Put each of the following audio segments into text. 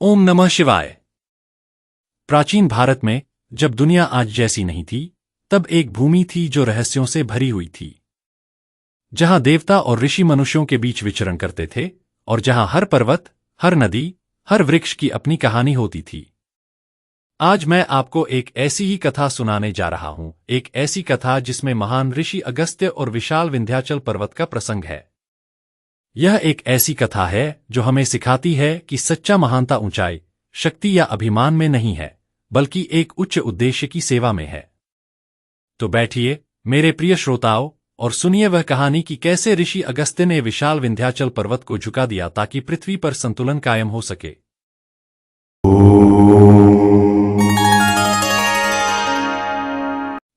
ओम नमः शिवाय। प्राचीन भारत में जब दुनिया आज जैसी नहीं थी, तब एक भूमि थी जो रहस्यों से भरी हुई थी, जहां देवता और ऋषि मनुष्यों के बीच विचरण करते थे और जहां हर पर्वत, हर नदी, हर वृक्ष की अपनी कहानी होती थी। आज मैं आपको एक ऐसी ही कथा सुनाने जा रहा हूं, एक ऐसी कथा जिसमें महान ऋषि अगस्त्य और विशाल विंध्याचल पर्वत का प्रसंग है। यह एक ऐसी कथा है जो हमें सिखाती है कि सच्चा महानता ऊंचाई, शक्ति या अभिमान में नहीं है, बल्कि एक उच्च उद्देश्य की सेवा में है। तो बैठिए मेरे प्रिय श्रोताओं और सुनिए वह कहानी कि कैसे ऋषि अगस्त्य ने विशाल विंध्याचल पर्वत को झुका दिया ताकि पृथ्वी पर संतुलन कायम हो सके।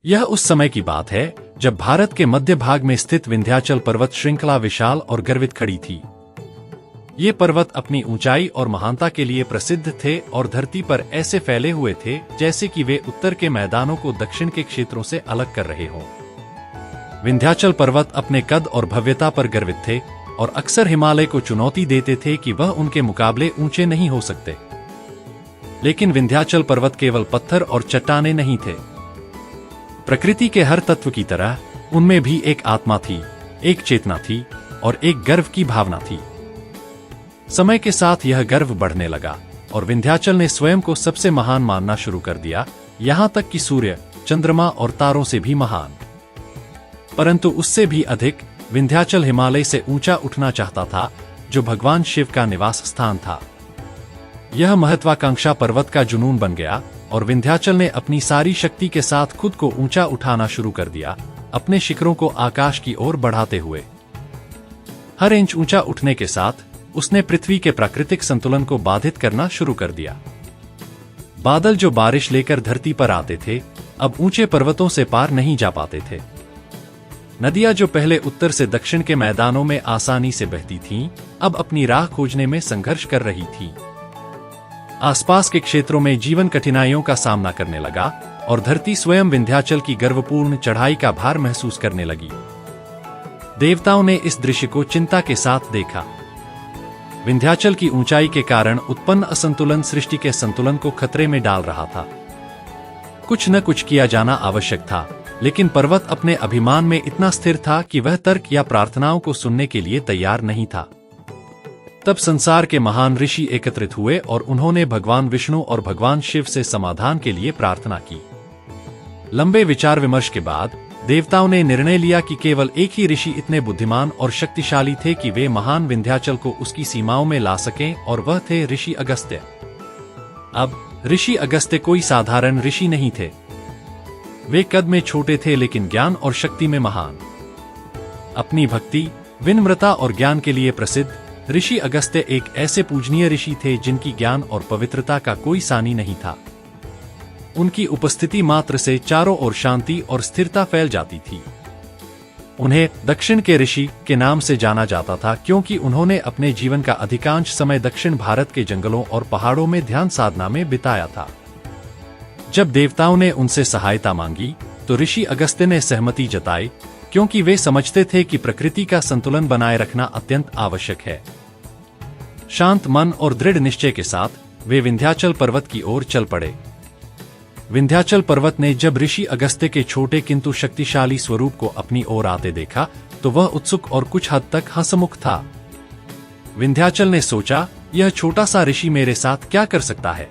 यह उस समय की बात है जब भारत के मध्य भाग में स्थित विंध्याचल पर्वत श्रृंखला विशाल और गर्वित खड़ी थी। ये पर्वत अपनी ऊंचाई और महानता के लिए प्रसिद्ध थे और धरती पर ऐसे फैले हुए थे जैसे कि वे उत्तर के मैदानों को दक्षिण के क्षेत्रों से अलग कर रहे हों। विंध्याचल पर्वत अपने कद और भव्यता पर गर्वित थे और अक्सर हिमालय को चुनौती देते थे कि वह उनके मुकाबले ऊंचे नहीं हो सकते। लेकिन विंध्याचल पर्वत केवल पत्थर और चट्टानें नहीं थे। प्रकृति के हर तत्व की तरह उनमें भी एक आत्मा थी, एक चेतना थी और एक गर्व की भावना थी। समय के साथ यह गर्व बढ़ने लगा और विंध्याचल ने स्वयं को सबसे महान मानना शुरू कर दिया, यहां तक कि सूर्य, चंद्रमा और तारों से भी महान। परंतु उससे भी अधिक विंध्याचल हिमालय से ऊंचा उठना चाहता था, जो भगवान शिव का निवास स्थान था। यह महत्वाकांक्षा पर्वत का जुनून बन गया और विंध्याचल ने अपनी सारी शक्ति के साथ खुद को ऊंचा उठाना शुरू कर दिया, अपने शिखरों को आकाश की ओर बढ़ाते हुए। हर इंच ऊंचा उठने के साथ उसने पृथ्वी के प्राकृतिक संतुलन को बाधित करना शुरू कर दिया। बादल जो बारिश लेकर धरती पर आते थे, अब ऊंचे पर्वतों से पार नहीं जा पाते थे। नदियां जो पहले उत्तर से दक्षिण के मैदानों में आसानी से बहती थीं, अब अपनी राह खोजने में संघर्ष कर रही थी। आसपास के क्षेत्रों में जीवन कठिनाइयों का सामना करने लगा और धरती स्वयं विंध्याचल की गर्वपूर्ण चढ़ाई का भार महसूस करने लगी। देवताओं ने इस दृश्य को चिंता के साथ देखा। विंध्याचल की ऊंचाई के कारण उत्पन्न असंतुलन सृष्टि के संतुलन को खतरे में डाल रहा था। कुछ न कुछ किया जाना आवश्यक था, लेकिन पर्वत अपने अभिमान में इतना स्थिर था कि वह तर्क या प्रार्थनाओं को सुनने के लिए तैयार नहीं था। तब संसार के महान ऋषि एकत्रित हुए और उन्होंने भगवान विष्णु और भगवान शिव से समाधान के लिए प्रार्थना की। लंबे विचार विमर्श के बाद देवताओं ने निर्णय लिया कि केवल एक ही ऋषि इतने बुद्धिमान और शक्तिशाली थे कि वे महान विंध्याचल को उसकी सीमाओं में ला सकें, और वह थे ऋषि अगस्त्य। अब ऋषि अगस्त्य कोई साधारण ऋषि नहीं थे। वे कद में छोटे थे लेकिन ज्ञान और शक्ति में महान। अपनी भक्ति, विनम्रता और ज्ञान के लिए प्रसिद्ध ऋषि अगस्त्य एक ऐसे पूजनीय ऋषि थे जिनकी ज्ञान और पवित्रता का कोई सानी नहीं था। उनकी उपस्थिति मात्र से चारों ओर शांति और स्थिरता फैल जाती थी। उन्हें दक्षिण के ऋषि के नाम से जाना जाता था क्योंकि उन्होंने अपने जीवन का अधिकांश समय दक्षिण भारत के जंगलों और पहाड़ों में ध्यान साधना में बिताया था। जब देवताओं ने उनसे सहायता मांगी तो ऋषि अगस्त्य ने सहमति जताई, क्योंकि वे समझते थे कि प्रकृति का संतुलन बनाए रखना अत्यंत आवश्यक है। शांत मन और दृढ़ निश्चय के साथ वे विंध्याचल पर्वत की ओर चल पड़े। विंध्याचल पर्वत ने जब ऋषि अगस्त्य के छोटे किंतु शक्तिशाली स्वरूप को अपनी ओर आते देखा तो वह उत्सुक और कुछ हद तक हंसमुख था। विंध्याचल ने सोचा, यह छोटा सा ऋषि मेरे साथ क्या कर सकता है?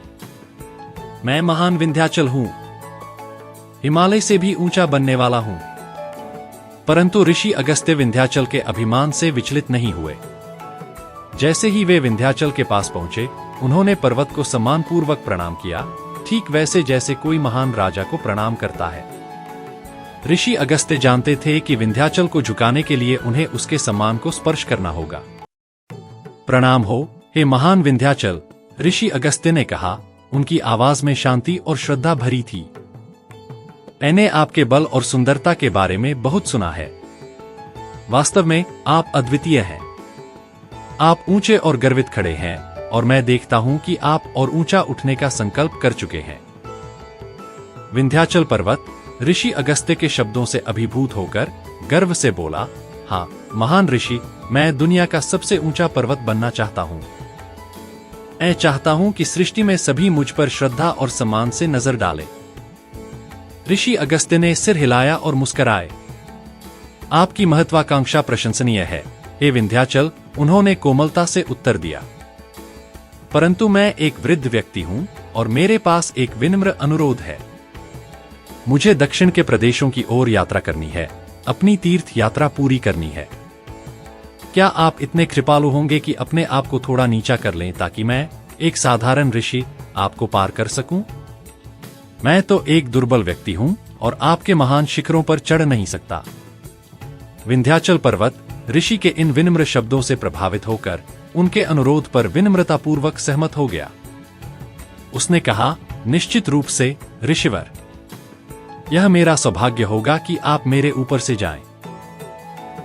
मैं महान विंध्याचल हूं, हिमालय से भी ऊंचा बनने वाला हूं। परंतु ऋषि अगस्त्य विंध्याचल के अभिमान से विचलित नहीं हुए। जैसे ही वे विंध्याचल के पास पहुंचे, उन्होंने पर्वत को सम्मानपूर्वक प्रणाम किया, ठीक वैसे जैसे कोई महान राजा को प्रणाम करता है। ऋषि अगस्त्य जानते थे कि विंध्याचल को झुकाने के लिए उन्हें उसके सम्मान को स्पर्श करना होगा। प्रणाम हो, हे महान विंध्याचल, ऋषि अगस्त्य ने कहा। उनकी आवाज में शांति और श्रद्धा भरी थी। मैंने आपके बल और सुंदरता के बारे में बहुत सुना है। वास्तव में आप अद्वितीय हैं। आप ऊंचे और गर्वित खड़े हैं और मैं देखता हूं कि आप और ऊंचा उठने का संकल्प कर चुके हैं। विंध्याचल पर्वत ऋषि अगस्त्य के शब्दों से अभिभूत होकर गर्व से बोला, हाँ महान ऋषि, मैं दुनिया का सबसे ऊंचा पर्वत बनना चाहता हूं। मैं चाहता हूं कि सृष्टि में सभी मुझ पर श्रद्धा और सम्मान से नजर डालें। ऋषि अगस्त्य ने सिर हिलाया और मुस्कुराए। आपकी महत्वाकांक्षा प्रशंसनीय है, हे विंध्याचल, उन्होंने कोमलता से उत्तर दिया। परंतु मैं एक वृद्ध व्यक्ति हूं और मेरे पास एक विनम्र अनुरोध है। मुझे दक्षिण के प्रदेशों की ओर यात्रा करनी है, अपनी तीर्थ यात्रा पूरी करनी है। क्या आप इतने कृपालु होंगे कि अपने आप को थोड़ा नीचा कर लें ताकि मैं, एक साधारण ऋषि, आपको पार कर सकूं? मैं तो एक दुर्बल व्यक्ति हूं और आपके महान शिखरों पर चढ़ नहीं सकता। विंध्याचल पर्वत ऋषि के इन विनम्र शब्दों से प्रभावित होकर उनके अनुरोध पर विनम्रतापूर्वक सहमत हो गया। उसने कहा, निश्चित रूप से ऋषिवर, यह मेरा सौभाग्य होगा कि आप मेरे ऊपर से जाएं।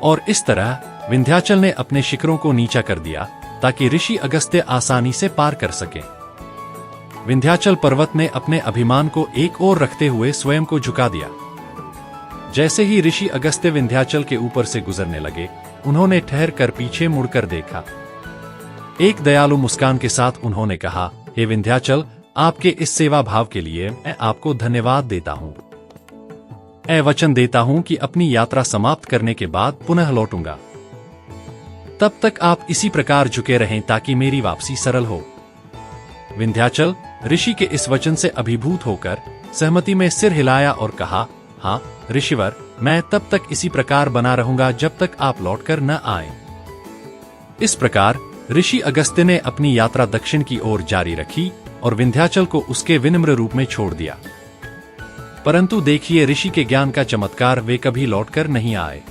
और इस तरह विंध्याचल ने अपने शिखरों को नीचा कर दिया ताकि ऋषि अगस्त्य आसानी से पार कर सके। विंध्याचल पर्वत ने अपने अभिमान को एक ओर रखते हुए स्वयं को झुका दिया। जैसे ही ऋषि अगस्त्य विंध्याचल के ऊपर से गुजरने लगे, उन्होंने ठहर कर पीछे मुड़कर देखा। एक दयालु मुस्कान के साथ उन्होंने कहा, हे विंध्याचल, आपके इस सेवा भाव के लिए मैं आपको धन्यवाद देता हूं। मैं वचन देता हूं कि अपनी यात्रा समाप्त करने के बाद पुनः लौटूंगा। तब तक आप इसी प्रकार झुके रहें ताकि मेरी वापसी सरल हो। विंध्याचल ऋषि के इस वचन से अभिभूत होकर सहमति में सिर हिलाया और कहा, हाँ ऋषिवर, मैं तब तक इसी प्रकार बना रहूंगा जब तक आप लौटकर न आए। इस प्रकार ऋषि अगस्त्य ने अपनी यात्रा दक्षिण की ओर जारी रखी और विंध्याचल को उसके विनम्र रूप में छोड़ दिया। परंतु देखिए, ऋषि के ज्ञान का चमत्कार, वे कभी लौटकर नहीं आए।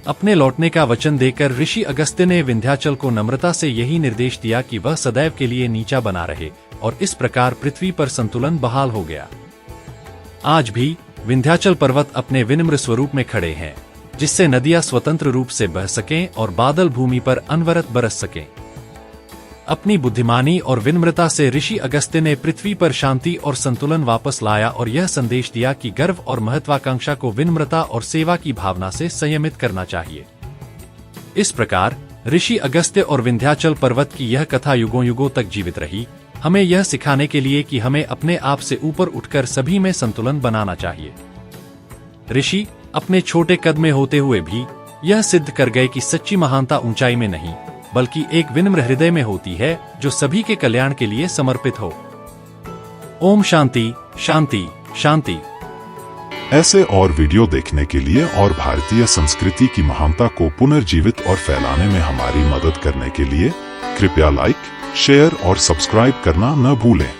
अपने लौटने का वचन देकर ऋषि अगस्त्य ने विंध्याचल को नम्रता से यही निर्देश दिया कि वह सदैव के लिए नीचा बना रहे, और इस प्रकार पृथ्वी पर संतुलन बहाल हो गया। आज भी विंध्याचल पर्वत अपने विनम्र स्वरूप में खड़े हैं, जिससे नदियां स्वतंत्र रूप से बह सकें और बादल भूमि पर अनवरत बरस सकें। अपनी बुद्धिमानी और विनम्रता से ऋषि अगस्त्य ने पृथ्वी पर शांति और संतुलन वापस लाया और यह संदेश दिया कि गर्व और महत्वाकांक्षा को विनम्रता और सेवा की भावना से संयमित करना चाहिए। इस प्रकार ऋषि अगस्त्य और विंध्याचल पर्वत की यह कथा युगों युगों तक जीवित रही, हमें यह सिखाने के लिए कि हमें अपने आप से ऊपर उठकर सभी में संतुलन बनाना चाहिए। ऋषि अपने छोटे कद में होते हुए भी यह सिद्ध कर गए कि सच्ची महानता ऊंचाई में नहीं, बल्कि एक विनम्र हृदय में होती है जो सभी के कल्याण के लिए समर्पित हो। ओम शांति शांति शांति। ऐसे और वीडियो देखने के लिए और भारतीय संस्कृति की महानता को पुनर्जीवित और फैलाने में हमारी मदद करने के लिए कृपया लाइक, शेयर और सब्सक्राइब करना न भूलें।